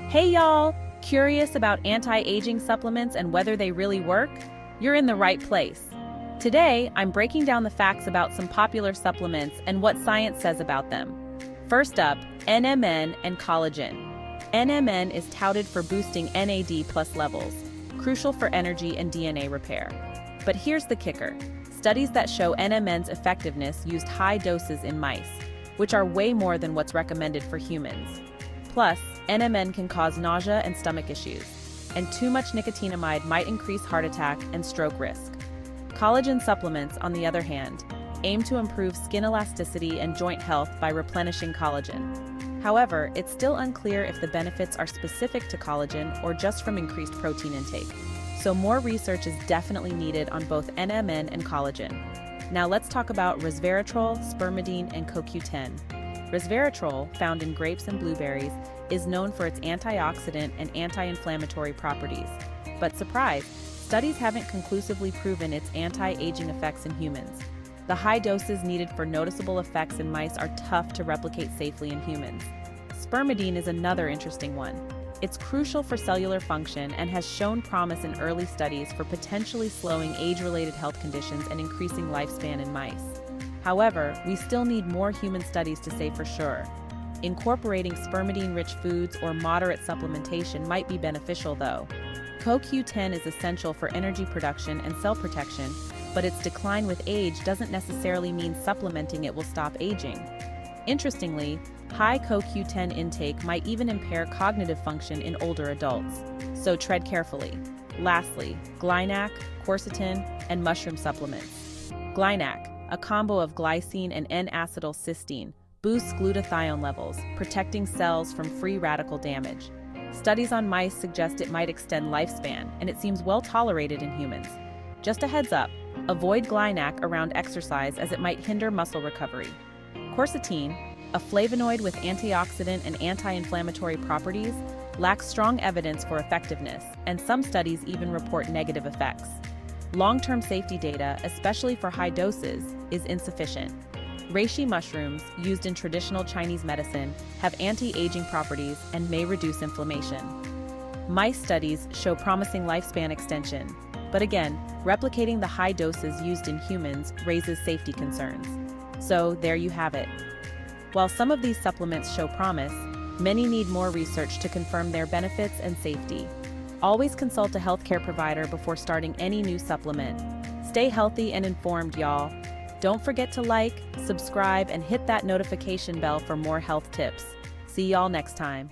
Hey y'all! Curious about anti-aging supplements and whether they really work? You're in the right place. Today, I'm breaking down the facts about some popular supplements and what science says about them. First up, NMN and collagen. NMN is touted for boosting NAD+ levels, crucial for energy and DNA repair. But here's the kicker. Studies that show NMN's effectiveness used high doses in mice, which are way more than what's recommended for humans. Plus, NMN can cause nausea and stomach issues, and too much nicotinamide might increase heart attack and stroke risk. Collagen supplements, on the other hand, aim to improve skin elasticity and joint health by replenishing collagen. However, it's still unclear if the benefits are specific to collagen or just from increased protein intake. So more research is definitely needed on both NMN and collagen. Now let's talk about resveratrol, spermidine, and CoQ10. Resveratrol, found in grapes and blueberries, is known for its antioxidant and anti-inflammatory properties. But surprise, studies haven't conclusively proven its anti-aging effects in humans. The high doses needed for noticeable effects in mice are tough to replicate safely in humans. Spermidine is another interesting one. It's crucial for cellular function and has shown promise in early studies for potentially slowing age-related health conditions and increasing lifespan in mice. However, we still need more human studies to say for sure. Incorporating spermidine-rich foods or moderate supplementation might be beneficial though. CoQ10 is essential for energy production and cell protection, but its decline with age doesn't necessarily mean supplementing it will stop aging. Interestingly, high CoQ10 intake might even impair cognitive function in older adults, so tread carefully. Lastly, Glynac, quercetin, and mushroom supplements. Glynac, a combo of glycine and N-acetylcysteine, boosts glutathione levels, protecting cells from free radical damage. Studies on mice suggest it might extend lifespan, and it seems well tolerated in humans. Just a heads up, avoid Glynac around exercise as it might hinder muscle recovery. Quercetin, a flavonoid with antioxidant and anti-inflammatory properties, lacks strong evidence for effectiveness, and some studies even report negative effects. Long-term safety data, especially for high doses, is insufficient. Reishi mushrooms, used in traditional Chinese medicine, have anti-aging properties and may reduce inflammation. Mice studies show promising lifespan extension, but again, replicating the high doses used in humans raises safety concerns. So there you have it. While some of these supplements show promise, many need more research to confirm their benefits and safety. Always consult a healthcare provider before starting any new supplement. Stay healthy and informed, y'all. Don't forget to like, subscribe, and hit that notification bell for more health tips. See y'all next time.